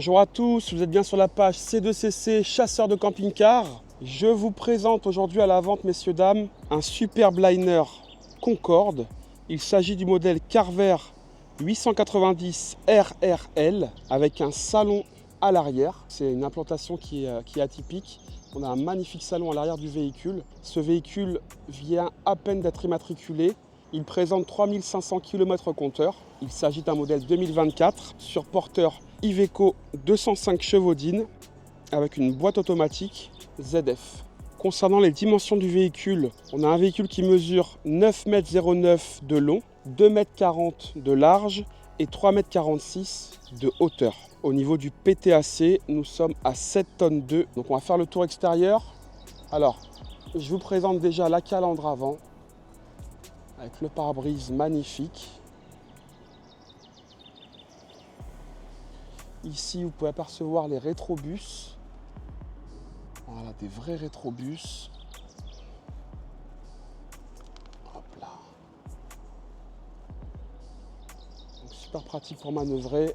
Bonjour à tous, vous êtes bien sur la page C2CC, chasseur de camping-car. Je vous présente aujourd'hui à la vente, messieurs, dames, un superbe liner Concorde. Il s'agit du modèle Carver 890 RRL avec un salon à l'arrière. C'est une implantation qui est atypique. On a un magnifique salon à l'arrière du véhicule. Ce véhicule vient à peine d'être immatriculé. Il présente 3500 km au compteur. Il s'agit d'un modèle 2024 sur porteur Iveco 205 chevaux d'In avec une boîte automatique ZF. Concernant les dimensions du véhicule, on a un véhicule qui mesure 9,09 m de long, 2,40 m de large et 3,46 m de hauteur. Au niveau du PTAC, nous sommes à 7,2 tonnes. Donc on va faire le tour extérieur. Alors, je vous présente déjà la calandre avant avec le pare-brise magnifique. Ici, vous pouvez apercevoir les rétrobus. Voilà, des vrais rétrobus. Hop là. Donc, super pratique pour manœuvrer.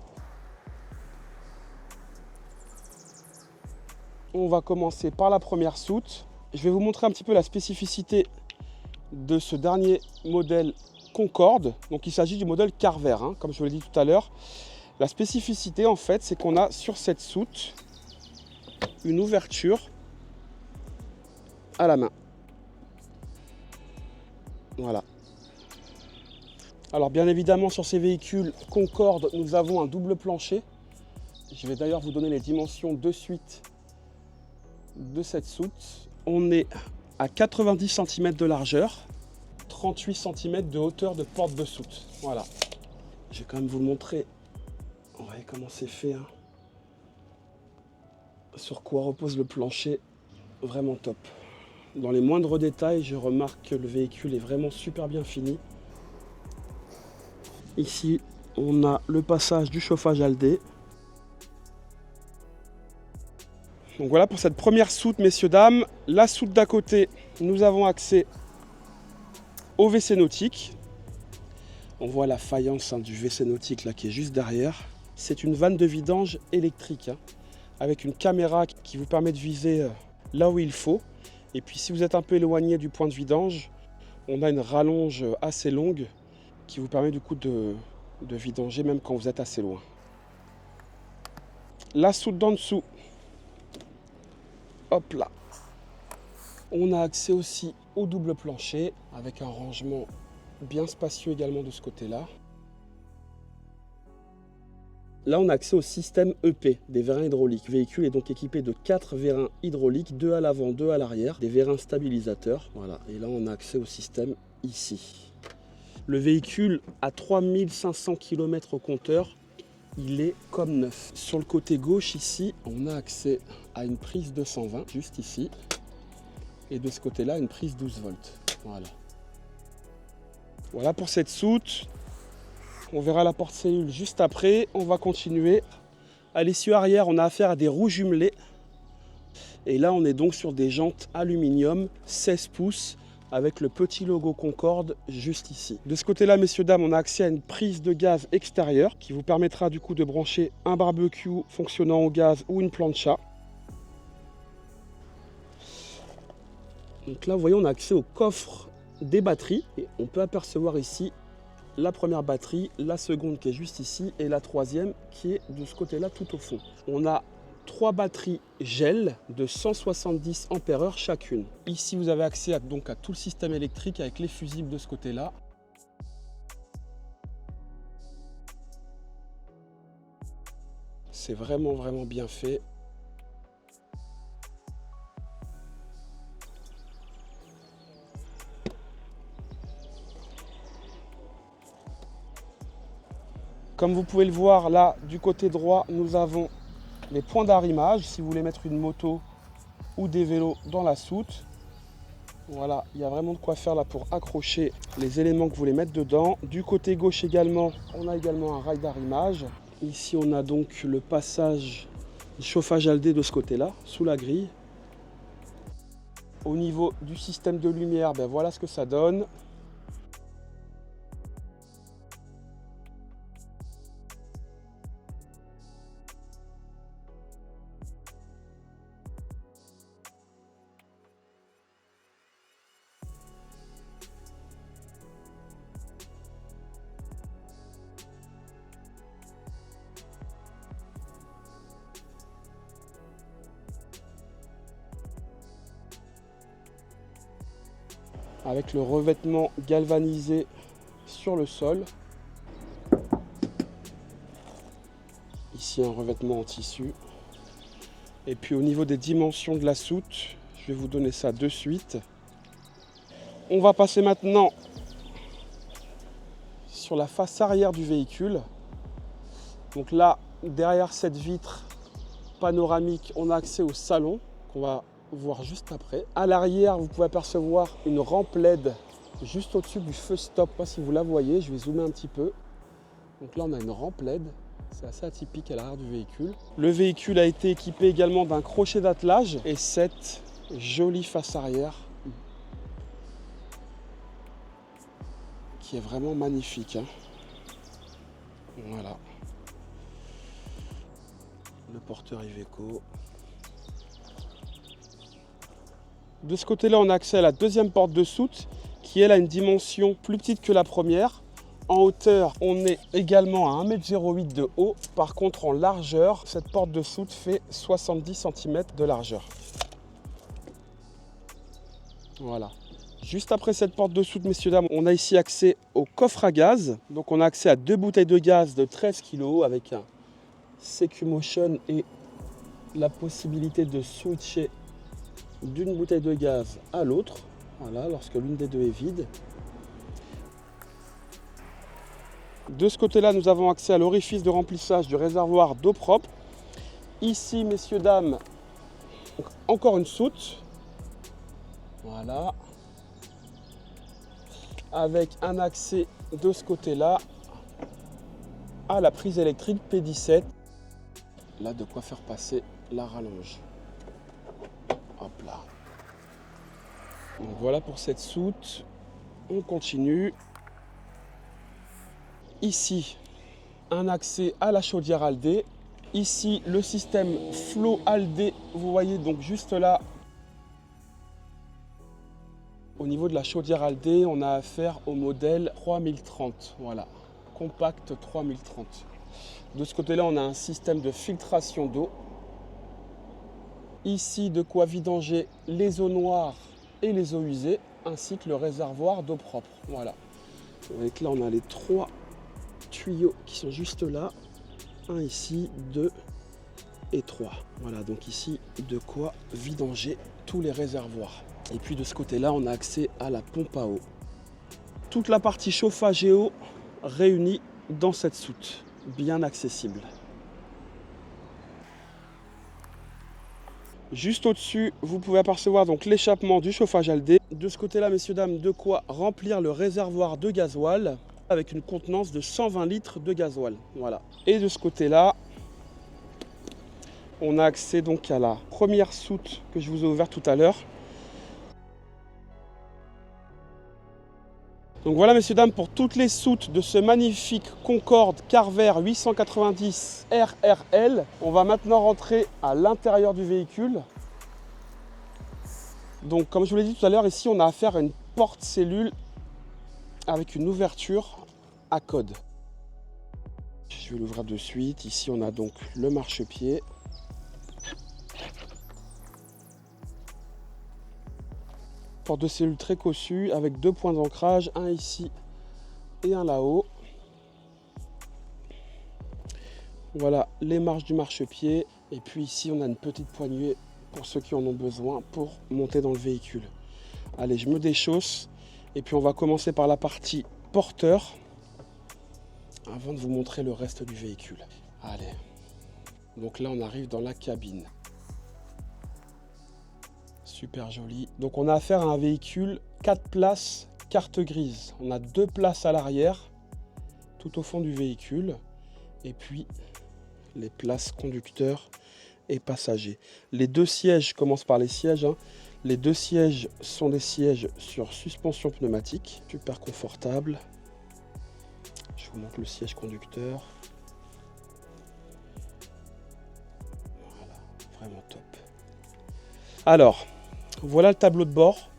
On va commencer par la première soute. Je vais vous montrer un petit peu la spécificité de ce dernier modèle Concorde. Donc il s'agit du modèle Carver, comme je vous l'ai dit tout à l'heure. La spécificité en fait, c'est qu'on a sur cette soute une ouverture à la main. Voilà. Alors bien évidemment sur ces véhicules Concorde, nous avons un double plancher. Je vais d'ailleurs vous donner les dimensions de suite de cette soute. On est à 90 cm de largeur, 38 cm de hauteur de porte de soute. Voilà. Je vais quand même vous le montrer. Ouais, comment c'est fait. Sur quoi repose le plancher. Vraiment top. Dans les moindres détails, je remarque que le véhicule est vraiment super bien fini. Ici, on a le passage du chauffage Aldé. Donc voilà pour cette première soute, messieurs, dames. La soute d'à côté, nous avons accès au WC nautique. On voit la faïence du WC nautique là qui est juste derrière. C'est une vanne de vidange électrique avec une caméra qui vous permet de viser là où il faut. Et puis si vous êtes un peu éloigné du point de vidange, on a une rallonge assez longue qui vous permet du coup de vidanger même quand vous êtes assez loin. La soute d'en dessous. Hop là. On a accès aussi au double plancher avec un rangement bien spacieux également de ce côté-là. Là, on a accès au système EP des vérins hydrauliques. Le véhicule est donc équipé de 4 vérins hydrauliques, 2 à l'avant, 2 à l'arrière, des vérins stabilisateurs. Voilà. Et là, on a accès au système ici. Le véhicule a 3500 km au compteur. Il est comme neuf. Sur le côté gauche ici, on a accès à une prise 220, juste ici. Et de ce côté-là, une prise 12 volts. Voilà. Voilà pour cette soute. On verra la porte-cellule juste après. On va continuer. À l'essieu arrière, on a affaire à des roues jumelées. Et là, on est donc sur des jantes aluminium 16 pouces avec le petit logo Concorde juste ici. De ce côté-là, messieurs, dames, on a accès à une prise de gaz extérieure qui vous permettra du coup de brancher un barbecue fonctionnant au gaz ou une plancha. Donc là, vous voyez, on a accès au coffre des batteries. Et on peut apercevoir ici la première batterie, la seconde qui est juste ici et la troisième qui est de ce côté-là tout au fond. On a 3 batteries gel de 170 Ah chacune. Ici, vous avez accès à tout le système électrique avec les fusibles de ce côté-là. C'est vraiment bien fait. Comme vous pouvez le voir là, du côté droit, nous avons les points d'arrimage, si vous voulez mettre une moto ou des vélos dans la soute. Voilà, il y a vraiment de quoi faire là pour accrocher les éléments que vous voulez mettre dedans. Du côté gauche également, on a également un rail d'arrimage. Ici, on a donc le passage du chauffage Aldé de ce côté-là, sous la grille. Au niveau du système de lumière, voilà ce que ça donne. avec le revêtement galvanisé sur le sol. Ici un revêtement en tissu. Et puis au niveau des dimensions de la soute, je vais vous donner ça de suite. On va passer maintenant sur la face arrière du véhicule. Donc là, derrière cette vitre panoramique, on a accès au salon qu'on va voir juste après. À l'arrière, vous pouvez apercevoir une rampe LED juste au-dessus du feu stop. Je ne sais pas si vous la voyez, je vais zoomer un petit peu. Donc là, on a une rampe LED. C'est assez atypique à l'arrière du véhicule. Le véhicule a été équipé également d'un crochet d'attelage et cette jolie face arrière qui est vraiment magnifique, hein. Voilà. Le porteur Iveco. De ce côté-là, on a accès à la deuxième porte de soute qui, elle, a une dimension plus petite que la première. En hauteur, on est également à 1,08 m de haut. Par contre, en largeur, cette porte de soute fait 70 cm de largeur. Voilà. Juste après cette porte de soute, messieurs, dames, on a ici accès au coffre à gaz. Donc on a accès à 2 bouteilles de gaz de 13 kg avec un CQ-Motion et la possibilité de switcher d'une bouteille de gaz à l'autre. Voilà, lorsque l'une des deux est vide. De ce côté-là, nous avons accès à l'orifice de remplissage du réservoir d'eau propre. Ici, messieurs, dames, encore une soute. Voilà. Avec un accès de ce côté-là à la prise électrique P17. Là, de quoi faire passer la rallonge. Hop là. Donc voilà pour cette soute. On continue. Ici, un accès à la chaudière Aldé. Ici, le système Flow Aldé. Vous voyez donc juste là. Au niveau de la chaudière Aldé, on a affaire au modèle 3030. Voilà, compact 3030. De ce côté-là, on a un système de filtration d'eau. Ici, de quoi vidanger les eaux noires et les eaux usées, ainsi que le réservoir d'eau propre. Voilà. Avec là, on a les 3 tuyaux qui sont juste là. Un ici, 2 et 3. Voilà, donc ici, de quoi vidanger tous les réservoirs. Et puis de ce côté-là, on a accès à la pompe à eau. Toute la partie chauffage et eau réunie dans cette soute, bien accessible. Juste au-dessus, vous pouvez apercevoir donc l'échappement du chauffage Aldé. De ce côté-là, messieurs, dames, de quoi remplir le réservoir de gasoil avec une contenance de 120 litres de gasoil. Voilà. Et de ce côté-là, on a accès donc à la première soute que je vous ai ouverte tout à l'heure. Donc voilà, messieurs, dames, pour toutes les soutes de ce magnifique Concorde Carver 890 RRL. On va maintenant rentrer à l'intérieur du véhicule. Donc comme je vous l'ai dit tout à l'heure, ici on a affaire à une porte-cellule avec une ouverture à code. Je vais l'ouvrir de suite. Ici on a donc le marchepied. Porte de cellule très cossue avec 2 points d'ancrage, un ici et un là-haut. Voilà les marches du marchepied. Et puis ici on a une petite poignée pour ceux qui en ont besoin pour monter dans le véhicule. Allez, je me déchausse et puis on va commencer par la partie porteur avant de vous montrer le reste du véhicule. Allez, donc là on arrive dans la cabine. Super joli. Donc on a affaire à un véhicule 4 places carte grise. On a 2 places à l'arrière, tout au fond du véhicule. Et puis les places conducteurs et passagers. Les 2 sièges, je commence par les sièges, hein. Les 2 sièges sont des sièges sur suspension pneumatique. Super confortable. Je vous montre le siège conducteur. Voilà, vraiment top. Alors, voilà le tableau de bord.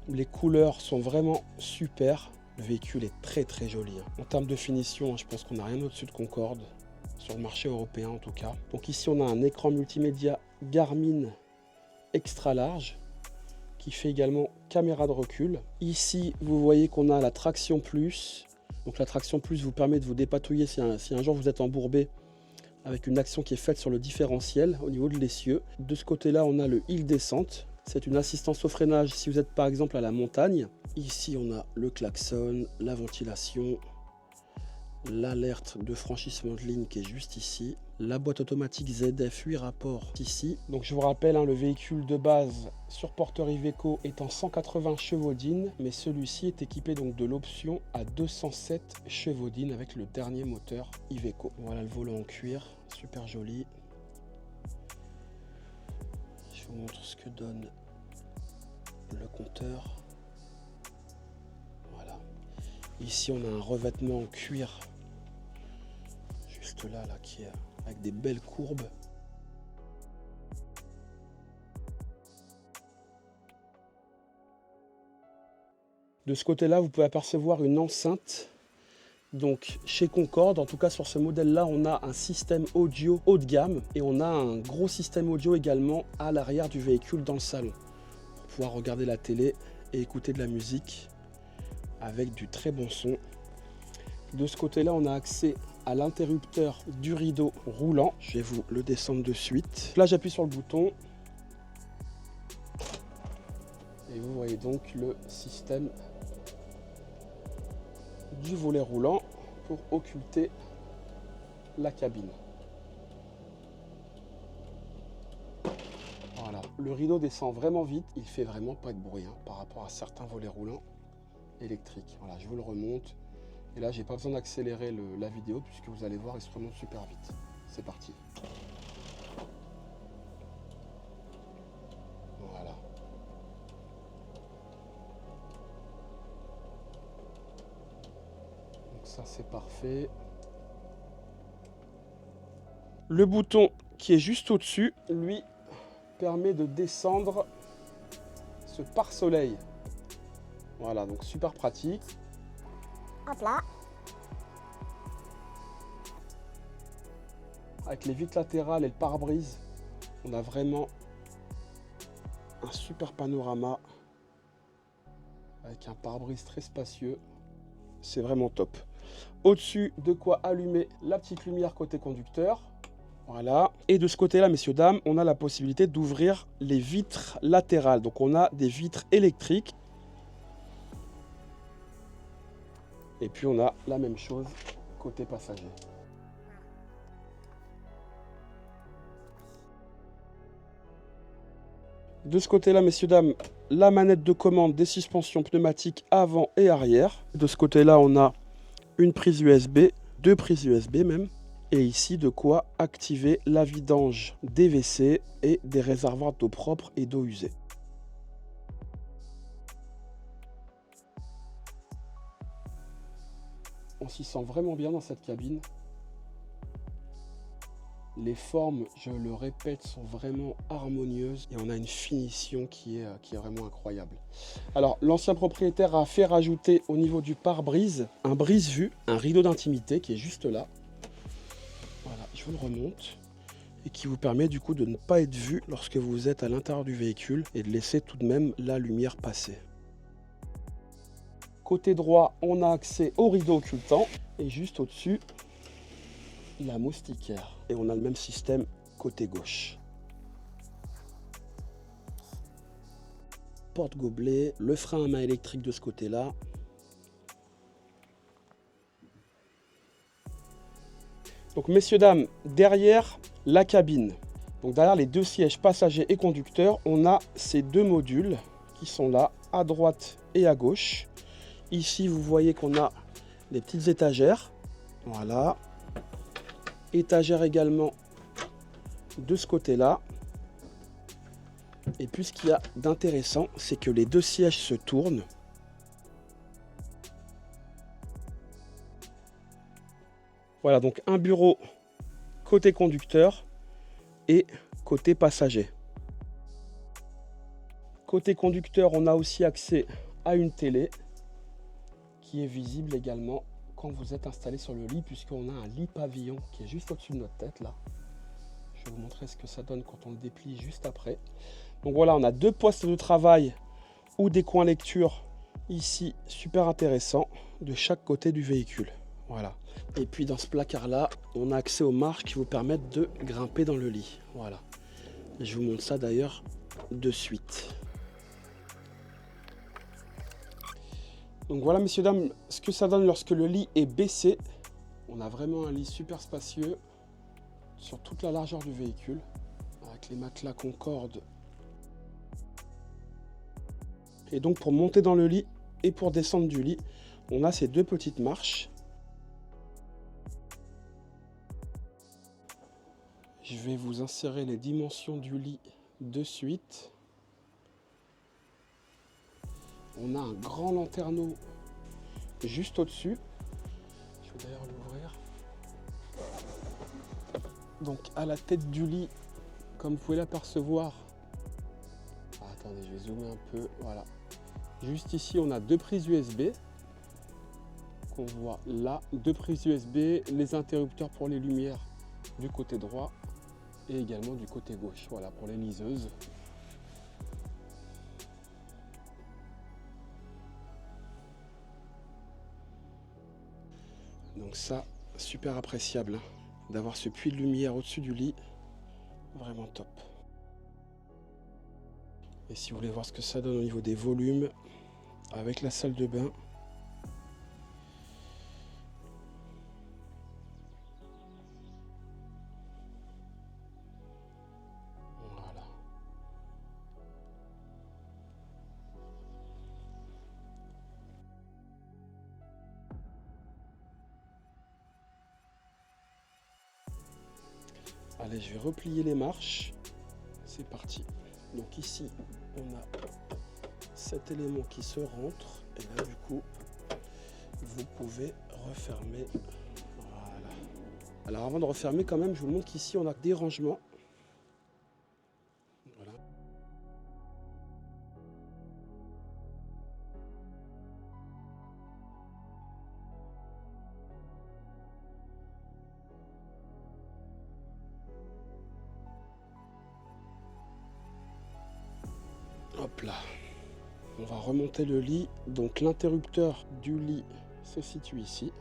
Les couleurs sont vraiment super. Le véhicule est très très joli. En termes de finition, je pense qu'on n'a rien au-dessus de Concorde, sur le marché européen en tout cas. Donc ici on a un écran multimédia Garmin extra large. qui fait également caméra de recul. Ici, vous voyez qu'on a la traction plus. Donc la traction plus vous permet de vous dépatouiller si un jour vous êtes embourbé, avec une action qui est faite sur le différentiel au niveau de l'essieu. De ce côté-là, on a le hill descente. C'est une assistance au freinage si vous êtes par exemple à la montagne. Ici, on a le klaxon, la ventilation, l'alerte de franchissement de ligne qui est juste ici. La boîte automatique ZF 8 rapports ici. Donc je vous rappelle, le véhicule de base sur porteur Iveco est en 180 chevaux-dines, mais celui-ci est équipé donc de l'option à 207 chevaux-dines avec le dernier moteur Iveco. Voilà le volant en cuir, super joli. Je vous montre ce que donne le compteur. Voilà. Ici on a un revêtement en cuir juste là qui est avec des belles courbes. De ce côté-là, vous pouvez apercevoir une enceinte. Donc chez Concorde, en tout cas sur ce modèle-là, on a un système audio haut de gamme et on a un gros système audio également à l'arrière du véhicule dans le salon pour pouvoir regarder la télé et écouter de la musique avec du très bon son. De ce côté-là, on a accès à l'interrupteur du rideau roulant. Je vais vous le descendre de suite. Là, j'appuie sur le bouton. Et vous voyez donc le système du volet roulant pour occulter la cabine. Voilà. Le rideau descend vraiment vite. Il fait vraiment pas de bruit par rapport à certains volets roulants électriques. Voilà, je vous le remonte. Et là, j'ai pas besoin d'accélérer la vidéo puisque vous allez voir, il se remonte super vite. C'est parti. Voilà. Donc ça, c'est parfait. Le bouton qui est juste au-dessus, lui, permet de descendre ce pare-soleil. Voilà, donc super pratique. Hop là. Avec les vitres latérales et le pare-brise, on a vraiment un super panorama avec un pare-brise très spacieux. C'est vraiment top. Au-dessus, de quoi allumer la petite lumière côté conducteur. Voilà. Et de ce côté-là, messieurs, dames, on a la possibilité d'ouvrir les vitres latérales. Donc on a des vitres électriques. Et puis on a la même chose côté passager. De ce côté-là, messieurs, dames, la manette de commande des suspensions pneumatiques avant et arrière. De ce côté-là, on a une prise USB, deux prises USB même. Et ici, de quoi activer la vidange des WC et des réservoirs d'eau propre et d'eau usée. On s'y sent vraiment bien dans cette cabine. Les formes, je le répète, sont vraiment harmonieuses et on a une finition qui est vraiment incroyable. Alors, l'ancien propriétaire a fait rajouter au niveau du pare-brise un brise-vue, un rideau d'intimité qui est juste là. Voilà, je vous le remonte. Et qui vous permet du coup de ne pas être vu lorsque vous êtes à l'intérieur du véhicule et de laisser tout de même la lumière passer. Côté droit, on a accès au rideau occultant et juste au-dessus, la moustiquaire. Et on a le même système côté gauche. Porte-gobelet, le frein à main électrique de ce côté-là. Donc messieurs, dames, derrière la cabine, donc derrière les deux sièges passagers et conducteurs, on a ces deux modules qui sont là, à droite et à gauche. Ici, vous voyez qu'on a des petites étagères. Voilà. Étagère également de ce côté-là. Et puis, ce qu'il y a d'intéressant, c'est que les deux sièges se tournent. Voilà, donc un bureau côté conducteur et côté passager. Côté conducteur, on a aussi accès à une télé qui est visible également quand vous êtes installé sur le lit, puisqu'on a un lit pavillon qui est juste au-dessus de notre tête là. Je vais vous montrer ce que ça donne quand on le déplie juste après. Donc voilà, on a deux postes de travail ou des coins lecture ici, super intéressant, de chaque côté du véhicule. Voilà. Et puis dans ce placard-là, on a accès aux marches qui vous permettent de grimper dans le lit. Voilà. Je vous montre ça d'ailleurs de suite. Donc voilà, messieurs, dames, ce que ça donne lorsque le lit est baissé. On a vraiment un lit super spacieux sur toute la largeur du véhicule, avec les matelas Concorde. Et donc pour monter dans le lit et pour descendre du lit, on a ces deux petites marches. Je vais vous insérer les dimensions du lit de suite. On a un grand lanterneau juste au-dessus. Je vais d'ailleurs l'ouvrir. Donc à la tête du lit, comme vous pouvez l'apercevoir. Attendez, je vais zoomer un peu. Voilà. Juste ici, on a deux prises USB. Qu'on voit là. Deux prises USB, les interrupteurs pour les lumières du côté droit et également du côté gauche. Voilà, pour les liseuses. Donc ça, super appréciable hein, d'avoir ce puits de lumière au-dessus du lit. Vraiment top. Et si vous voulez voir ce que ça donne au niveau des volumes, avec la salle de bain. Voilà. Allez, je vais replier les marches. C'est parti. Donc ici, on a cet élément qui se rentre. Et là, du coup, vous pouvez refermer. Voilà. Alors avant de refermer, quand même, je vous montre qu'ici, on a des rangements. Voilà. Hop là. On va remonter le lit. Donc l'interrupteur du lit se situe ici.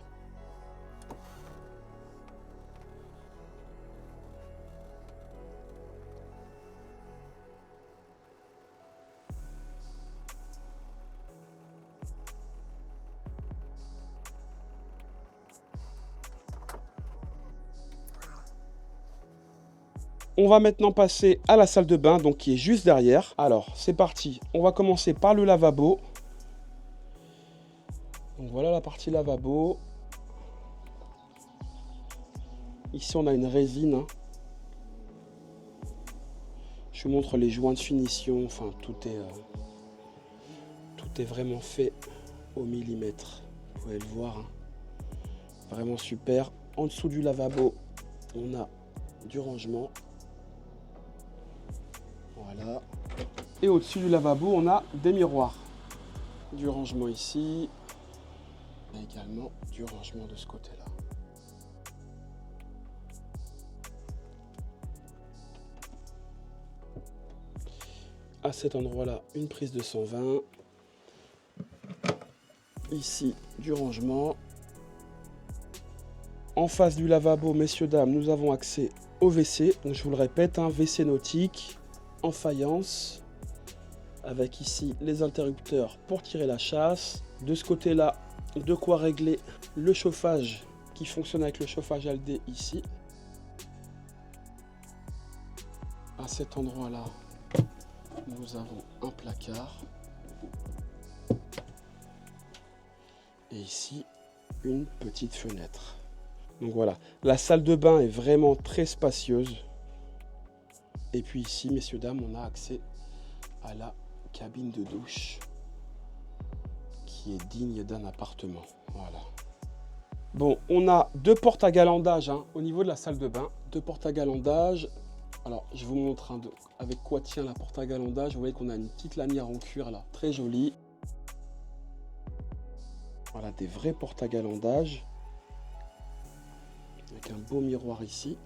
On va maintenant passer à la salle de bain, donc qui est juste derrière. Alors, c'est parti. On va commencer par le lavabo. Donc voilà la partie lavabo. Ici, on a une résine. Hein. Je vous montre les joints de finition. Enfin, tout est vraiment fait au millimètre. Vous pouvez le voir. Hein. Vraiment super. En dessous du lavabo, on a du rangement. Voilà. Et au-dessus du lavabo, on a des miroirs. Du rangement ici. Et également du rangement de ce côté-là. À cet endroit-là, une prise de 120. Ici, du rangement. En face du lavabo, messieurs, dames, nous avons accès au WC. Donc, je vous le répète, un WC nautique en faïence. Avec ici les interrupteurs pour tirer la chasse. De ce côté-là, de quoi régler le chauffage qui fonctionne avec le chauffage ALD ici. À cet endroit-là, nous avons un placard. Et ici, une petite fenêtre. Donc voilà, la salle de bain est vraiment très spacieuse. Et puis ici, messieurs, dames, on a accès à la cabine de douche qui est digne d'un appartement. Voilà. Bon, on a deux portes à galandage hein, au niveau de la salle de bain. Deux portes à galandage. Alors, je vous montre hein, avec quoi tient la porte à galandage. Vous voyez qu'on a une petite lanière en cuir là, très jolie. Voilà, des vraies portes à galandage. Avec un beau miroir ici.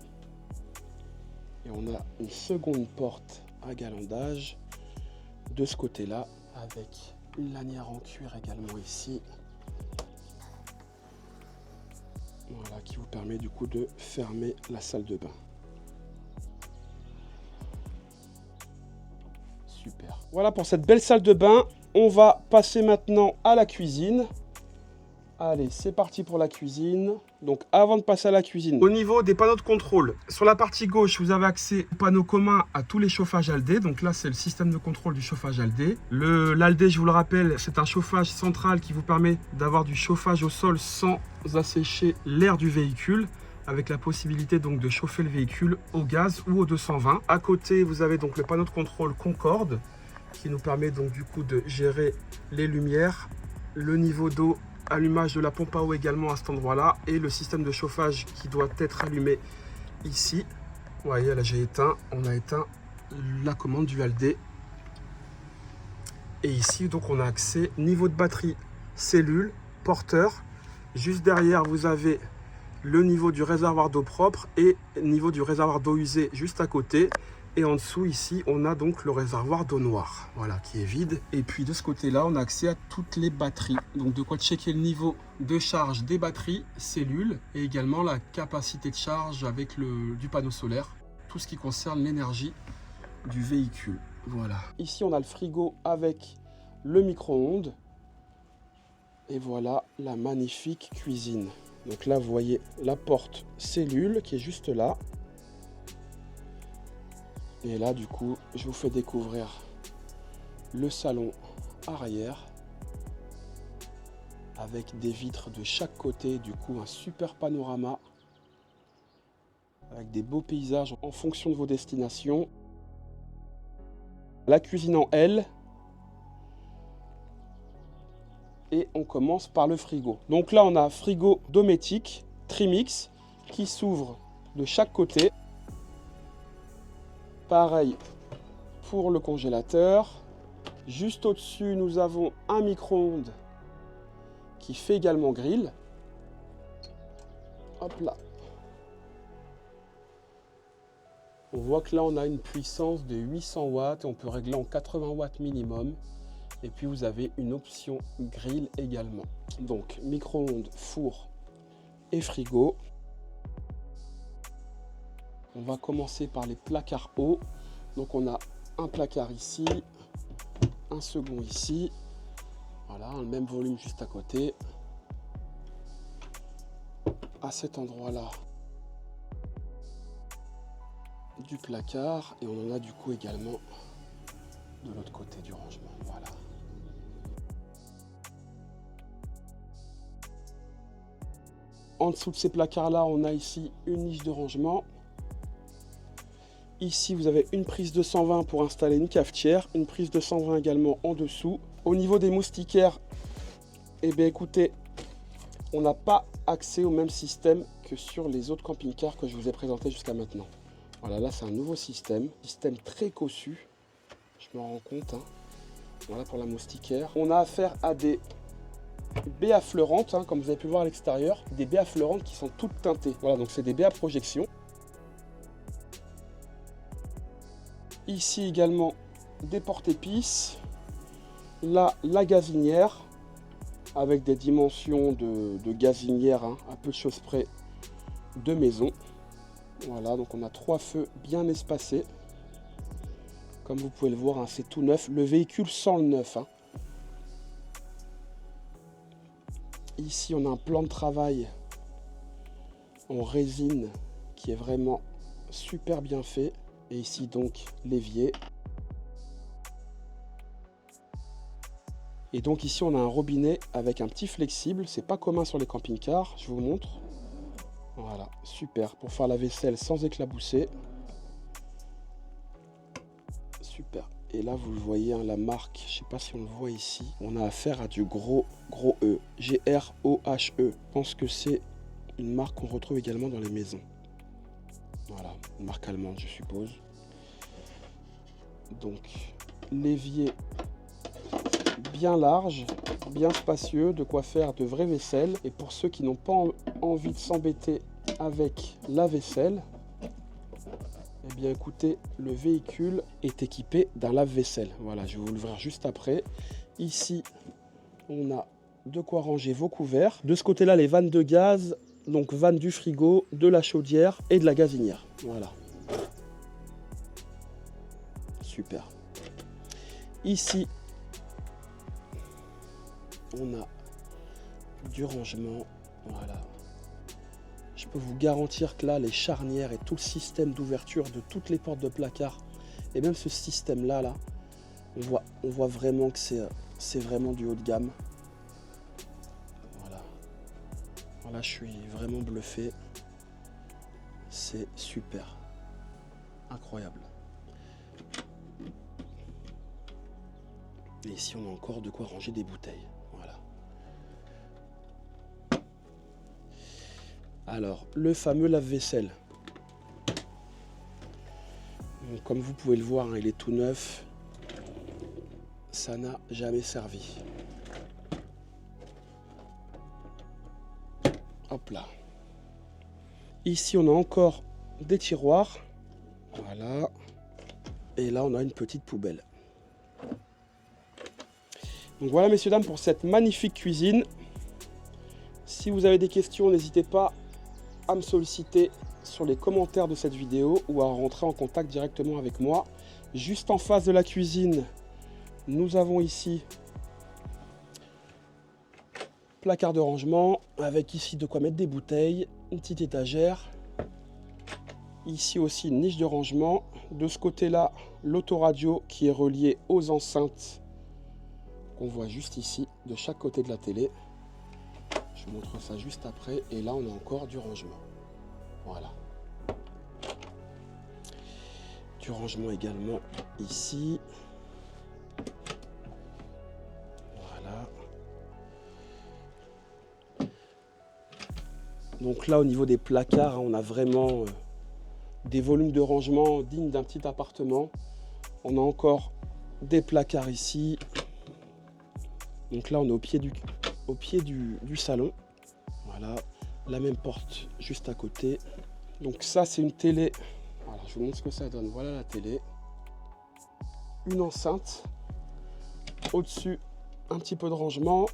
Et on a une seconde porte à galandage de ce côté-là avec une lanière en cuir également ici. Voilà, qui vous permet du coup de fermer la salle de bain. Super. Voilà pour cette belle salle de bain. On va passer maintenant à la cuisine. Allez, c'est parti pour la cuisine. Donc avant de passer à la cuisine, au niveau des panneaux de contrôle, sur la partie gauche, vous avez accès au panneau commun à tous les chauffages Aldé. Donc là, c'est le système de contrôle du chauffage Aldé. L'Aldé, je vous le rappelle, c'est un chauffage central qui vous permet d'avoir du chauffage au sol sans assécher l'air du véhicule, avec la possibilité donc de chauffer le véhicule au gaz ou au 220. À côté, vous avez donc le panneau de contrôle Concorde qui nous permet donc du coup de gérer les lumières, le niveau d'eau, allumage de la pompe à eau également à cet endroit-là et le système de chauffage qui doit être allumé ici. Vous voyez, là j'ai éteint, on a éteint la commande du Aldé. Et ici, donc on a accès niveau de batterie, cellule, porteur. Juste derrière, vous avez le niveau du réservoir d'eau propre et niveau du réservoir d'eau usée juste à côté. Et en dessous, ici, on a donc le réservoir d'eau noire, voilà, qui est vide. Et puis de ce côté-là, on a accès à toutes les batteries. Donc de quoi checker le niveau de charge des batteries, cellules, et également la capacité de charge avec du panneau solaire. Tout ce qui concerne l'énergie du véhicule. Voilà. Ici, on a le frigo avec le micro-ondes. Et voilà la magnifique cuisine. Donc là, vous voyez la porte cellule qui est juste là. Et là, du coup, je vous fais découvrir le salon arrière avec des vitres de chaque côté. Du coup, un super panorama avec des beaux paysages en fonction de vos destinations. La cuisine en L. Et on commence par le frigo. Donc là, on a un frigo Dometic Trimix qui s'ouvre de chaque côté. Pareil pour le congélateur. Juste au-dessus, nous avons un micro-ondes qui fait également grill. Hop là. On voit que là, on a une puissance de 800 watts et on peut régler en 80 watts minimum. Et puis, vous avez une option grill également. Donc, micro-ondes, four et frigo. On va commencer par les placards hauts. Donc on a un placard ici, un second ici. Voilà, le même volume juste à côté. À cet endroit-là, du placard. Et on en a du coup également de l'autre côté du rangement. Voilà. En dessous de ces placards-là, on a ici une niche de rangement. Ici, vous avez une prise 220 pour installer une cafetière, une prise 220 également en dessous. Au niveau des moustiquaires, eh bien écoutez, on n'a pas accès au même système que sur les autres camping-cars que je vous ai présentés jusqu'à maintenant. Voilà, là c'est un nouveau système très cossu, je me rends compte. Voilà pour la moustiquaire. On a affaire à des baies affleurantes, comme vous avez pu voir à l'extérieur, des baies affleurantes qui sont toutes teintées. Voilà, donc c'est des baies à projection. Ici également des porte-épices. Là, la gazinière avec des dimensions de gazinière, à peu de choses près de maison. Voilà, donc on a 3 feux bien espacés. Comme vous pouvez le voir, c'est tout neuf. Le véhicule sent le neuf. Ici, on a un plan de travail en résine qui est vraiment super bien fait. Et ici donc l'évier. Et donc ici on a un robinet avec un petit flexible. C'est pas commun sur les camping-cars, je vous montre. Voilà, super pour faire la vaisselle sans éclabousser. Super. Et là vous le voyez, la marque, je sais pas si on le voit ici. On a affaire à du gros E. G-R-O-H-E. Je pense que c'est une marque qu'on retrouve également dans les maisons. Voilà, une marque allemande je suppose. Donc l'évier bien large, bien spacieux, de quoi faire de vraies vaisselles. Et pour ceux qui n'ont pas envie de s'embêter avec la vaisselle, Eh bien écoutez, le véhicule est équipé d'un lave-vaisselle. Voilà, je vais vous l'ouvrir juste après. Ici, on a de quoi ranger vos couverts. De ce côté-là, les vannes de gaz, donc vannes du frigo, de la chaudière et de la gazinière. Voilà. Super. Ici, on a du rangement. Voilà. Je peux vous garantir que là, les charnières et tout le système d'ouverture de toutes les portes de placard, et même ce système-là, là, on voit vraiment que c'est vraiment du haut de gamme. Voilà. Voilà, je suis vraiment bluffé. C'est super. Incroyable. Et ici, on a encore de quoi ranger des bouteilles. Voilà. Alors, le fameux lave-vaisselle. Comme vous pouvez le voir, hein, il est tout neuf. Ça n'a jamais servi. Hop là. Ici, on a encore des tiroirs. Voilà. Et là, on a une petite poubelle. Donc voilà, messieurs, dames, pour cette magnifique cuisine. Si vous avez des questions, n'hésitez pas à me solliciter sur les commentaires de cette vidéo ou à rentrer en contact directement avec moi. Juste en face de la cuisine, nous avons ici placard de rangement avec ici de quoi mettre des bouteilles, une petite étagère. Ici aussi une niche de rangement. De ce côté-là, l'autoradio qui est relié aux enceintes qu'on voit juste ici, de chaque côté de la télé. Je vous montre ça juste après. Et là, on a encore du rangement. Voilà. Du rangement également ici. Voilà. Donc là, au niveau des placards, on a vraiment des volumes de rangement dignes d'un petit appartement. On a encore des placards ici. Donc là, on est au pied du salon. Voilà. La même porte juste à côté. Donc ça, c'est une télé. Alors, je vous montre ce que ça donne. Voilà la télé. Une enceinte. Au-dessus, un petit peu de rangement.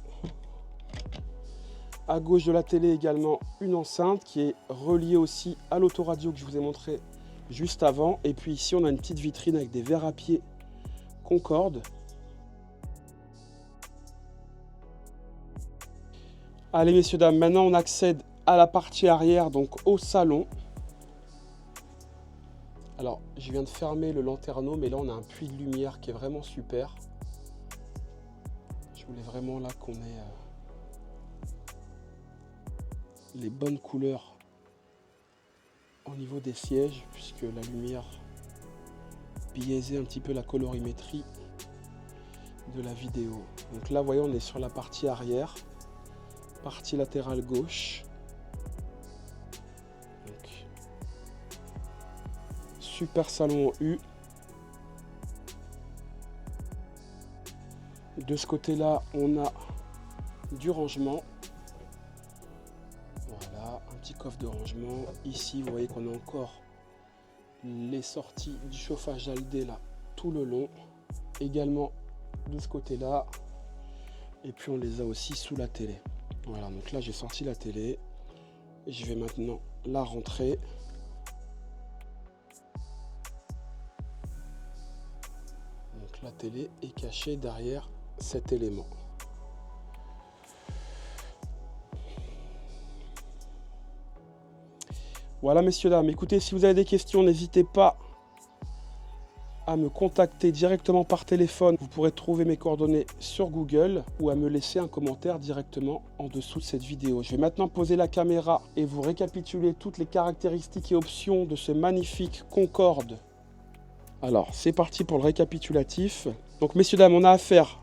À gauche de la télé également, une enceinte qui est reliée aussi à l'autoradio que je vous ai montré juste avant. Et puis ici, on a une petite vitrine avec des verres à pied Concorde. Allez, messieurs, dames, maintenant on accède à la partie arrière, donc au salon. Alors, je viens de fermer le lanterneau, mais là, on a un puits de lumière qui est vraiment super. Je voulais vraiment là qu'on ait les bonnes couleurs au niveau des sièges, puisque la lumière biaisait un petit peu la colorimétrie de la vidéo. Donc là, vous voyez, on est sur la partie arrière, partie latérale gauche. Donc, super salon en U. De ce côté-là, on a du rangement. Voilà, un petit coffre de rangement. Ici, vous voyez qu'on a encore les sorties du chauffage Aldé là tout le long. Également de ce côté-là. Et puis on les a aussi sous la télé. Voilà, donc là j'ai sorti la télé. Et je vais maintenant la rentrer. Donc la télé est cachée derrière cet élément. Voilà, messieurs, dames, écoutez, si vous avez des questions, n'hésitez pas à me contacter directement par téléphone. Vous pourrez trouver mes coordonnées sur Google ou à me laisser un commentaire directement en dessous de cette vidéo. Je vais maintenant poser la caméra et vous récapituler toutes les caractéristiques et options de ce magnifique Concorde. Alors, c'est parti pour le récapitulatif. Donc, messieurs, dames, on a affaire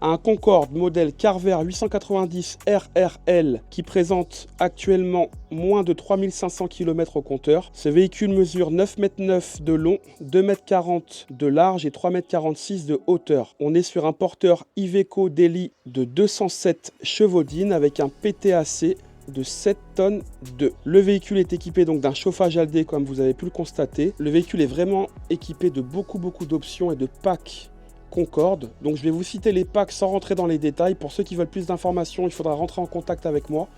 à un Concorde modèle Carver 890 RRL qui présente actuellement moins de 3500 km au compteur. Ce véhicule mesure 9,9 m de long, 2,40 m de large et 3,46 m de hauteur. On est sur un porteur Iveco Daily de 207 chevaux d'In avec un PTAC de 7 tonnes d'œufs. Le véhicule est équipé donc d'un chauffage ALD comme vous avez pu le constater. Le véhicule est vraiment équipé de beaucoup d'options et de packs Concorde. Donc je vais vous citer les packs sans rentrer dans les détails. Pour ceux qui veulent plus d'informations, il faudra rentrer en contact avec moi.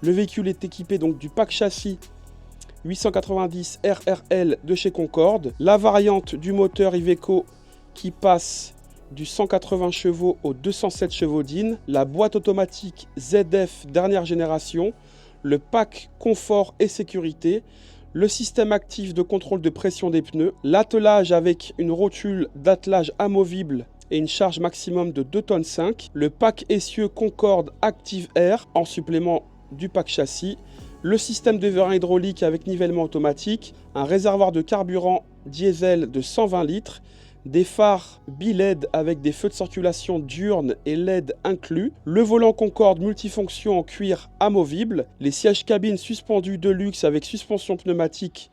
Le véhicule est équipé donc du pack châssis 890 RRL de chez Concorde. La variante du moteur Iveco qui passe du 180 chevaux au 207 chevaux d'In. La boîte automatique ZF dernière génération. Le pack confort et sécurité. Le système actif de contrôle de pression des pneus, l'attelage avec une rotule d'attelage amovible et une charge maximum de 2,5 tonnes, le pack essieu Concorde Active Air en supplément du pack châssis, le système de vérin hydraulique avec nivellement automatique, un réservoir de carburant diesel de 120 litres, des phares bi-LED avec des feux de circulation diurnes et LED inclus, le volant Concorde multifonction en cuir amovible, les sièges cabines suspendus de luxe avec suspension pneumatique,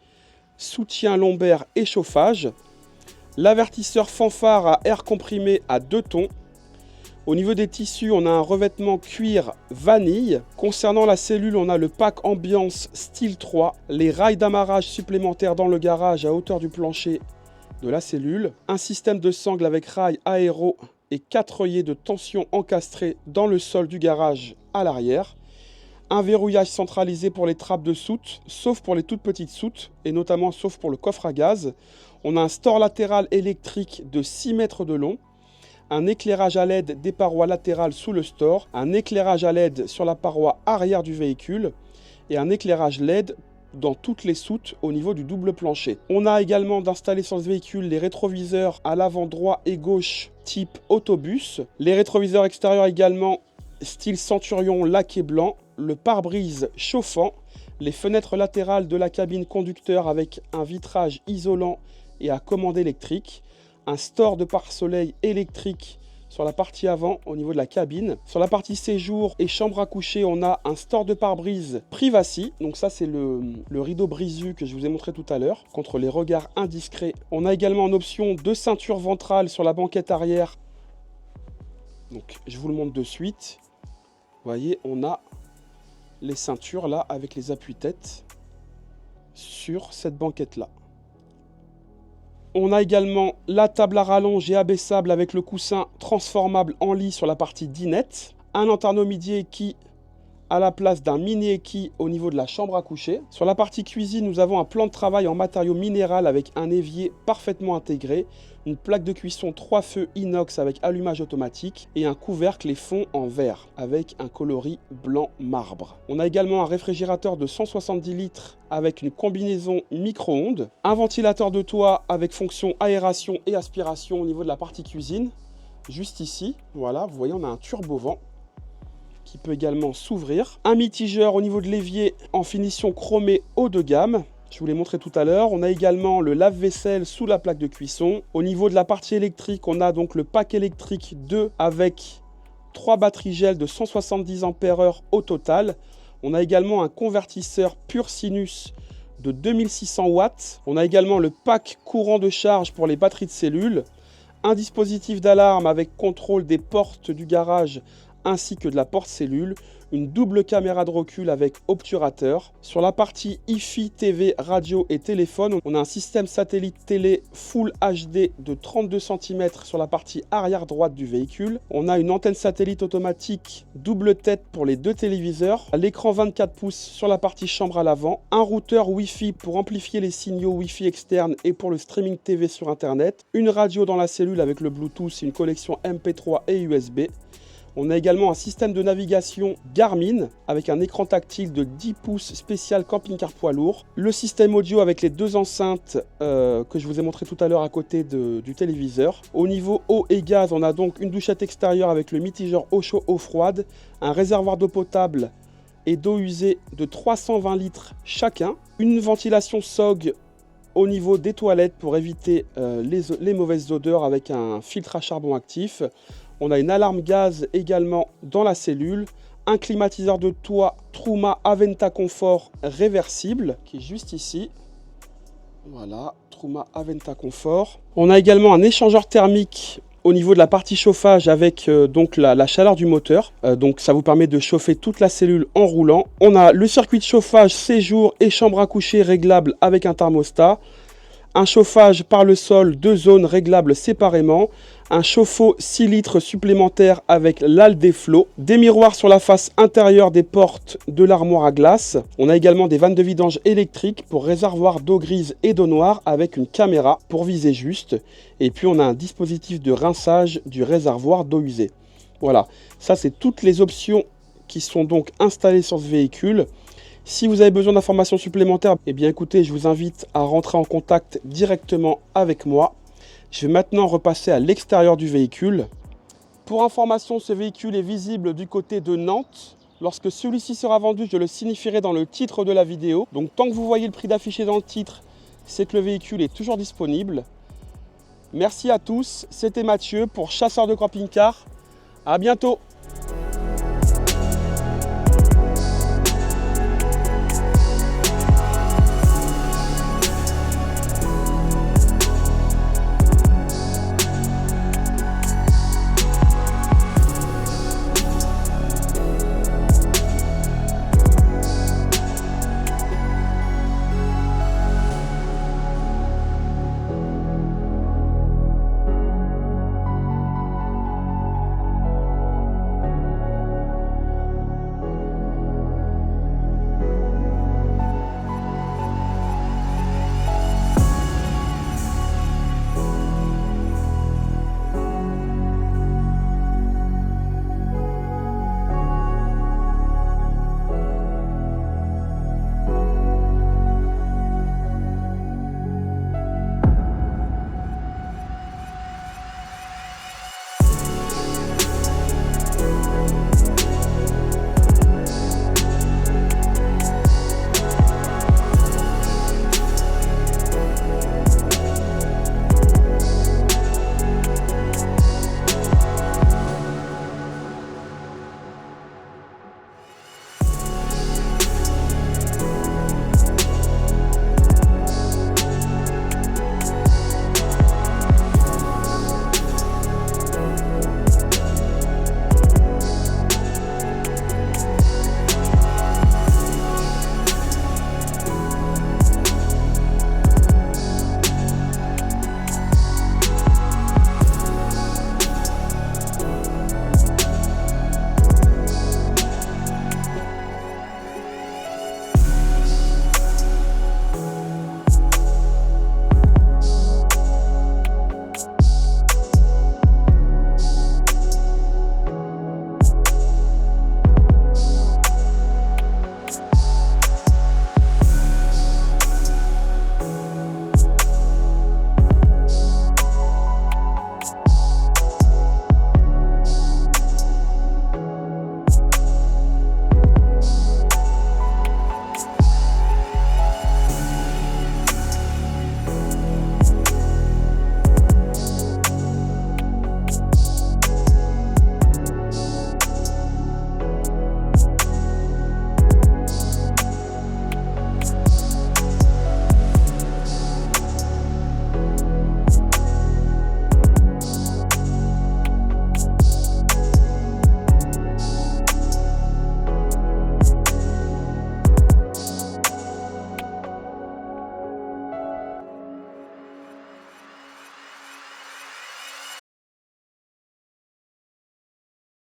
soutien lombaire et chauffage, l'avertisseur fanfare à air comprimé à 2 tons. Au niveau des tissus, on a un revêtement cuir vanille. Concernant la cellule, on a le pack ambiance style 3, les rails d'amarrage supplémentaires dans le garage à hauteur du plancher de la cellule, un système de sangle avec rail aéro et 4 œillets de tension encastrés dans le sol du garage à l'arrière, un verrouillage centralisé pour les trappes de soute, sauf pour les toutes petites soutes, et notamment sauf pour le coffre à gaz. On a un store latéral électrique de 6 mètres de long, un éclairage à LED des parois latérales sous le store, un éclairage à LED sur la paroi arrière du véhicule, et un éclairage LED dans toutes les soutes au niveau du double plancher. On a également d'installer sur ce véhicule les rétroviseurs à l'avant droit et gauche type autobus, les rétroviseurs extérieurs également style Centurion laqué blanc, le pare-brise chauffant, les fenêtres latérales de la cabine conducteur avec un vitrage isolant et à commande électrique, un store de pare-soleil électrique sur la partie avant au niveau de la cabine. Sur la partie séjour et chambre à coucher, on a un store de pare-brise Privacy. Donc ça, c'est le rideau brise-vue que je vous ai montré tout à l'heure, contre les regards indiscrets. On a également en option 2 ceintures ventrales sur la banquette arrière. Donc je vous le montre de suite. Vous voyez, on a les ceintures là avec les appuis-têtes sur cette banquette-là. On a également la table à rallonge et abaissable avec le coussin transformable en lit sur la partie dinette. Un lanterneau midi équille à la place d'un mini équille au niveau de la chambre à coucher. Sur la partie cuisine, nous avons un plan de travail en matériaux minéral avec un évier parfaitement intégré, une plaque de cuisson 3 feux inox avec allumage automatique et un couvercle et fond en verre avec un coloris blanc marbre. On a également un réfrigérateur de 170 litres avec une combinaison micro-ondes, un ventilateur de toit avec fonction aération et aspiration au niveau de la partie cuisine. Juste ici, voilà, vous voyez, on a un turbo-vent qui peut également s'ouvrir. Un mitigeur au niveau de l'évier en finition chromée haut de gamme. Je vous l'ai montré tout à l'heure. On a également le lave-vaisselle sous la plaque de cuisson. Au niveau de la partie électrique, on a donc le pack électrique 2 avec 3 batteries gel de 170 ampères-heure au total. On a également un convertisseur pur sinus de 2600 watts. On a également le pack courant de charge pour les batteries de cellules. Un dispositif d'alarme avec contrôle des portes du garage ainsi que de la porte cellule, une double caméra de recul avec obturateur. Sur la partie Hi-Fi, TV, radio et téléphone, on a un système satellite télé Full HD de 32 cm sur la partie arrière droite du véhicule. On a une antenne satellite automatique double tête pour les 2 téléviseurs, l'écran 24 pouces sur la partie chambre à l'avant, un routeur Wi-Fi pour amplifier les signaux Wi-Fi externes et pour le streaming TV sur Internet, une radio dans la cellule avec le Bluetooth, une connexion MP3 et USB. On a également un système de navigation Garmin avec un écran tactile de 10 pouces spécial camping-car poids lourd. Le système audio avec les 2 enceintes que je vous ai montré tout à l'heure à côté du téléviseur. Au niveau eau et gaz, on a donc une douchette extérieure avec le mitigeur eau chaud eau froide, un réservoir d'eau potable et d'eau usée de 320 litres chacun, une ventilation SOG au niveau des toilettes pour éviter les mauvaises odeurs avec un filtre à charbon actif. On a une alarme gaz également dans la cellule, un climatiseur de toit Truma Aventa Comfort réversible qui est juste ici. Voilà, Truma Aventa Comfort. On a également un échangeur thermique au niveau de la partie chauffage avec donc la chaleur du moteur. Donc ça vous permet de chauffer toute la cellule en roulant. On a le circuit de chauffage séjour et chambre à coucher réglable avec un thermostat. Un chauffage par le sol, 2 zones réglables séparément. Un chauffe-eau 6 litres supplémentaire avec l'Aldeflo. Des miroirs sur la face intérieure des portes de l'armoire à glace. On a également des vannes de vidange électriques pour réservoir d'eau grise et d'eau noire avec une caméra pour viser juste. Et puis on a un dispositif de rinçage du réservoir d'eau usée. Voilà, ça c'est toutes les options qui sont donc installées sur ce véhicule. Si vous avez besoin d'informations supplémentaires, eh bien écoutez, je vous invite à rentrer en contact directement avec moi. Je vais maintenant repasser à l'extérieur du véhicule. Pour information, ce véhicule est visible du côté de Nantes. Lorsque celui-ci sera vendu, je le signifierai dans le titre de la vidéo. Donc tant que vous voyez le prix d'affiché dans le titre, c'est que le véhicule est toujours disponible. Merci à tous, c'était Mathieu pour Chasseur de camping-car. À bientôt.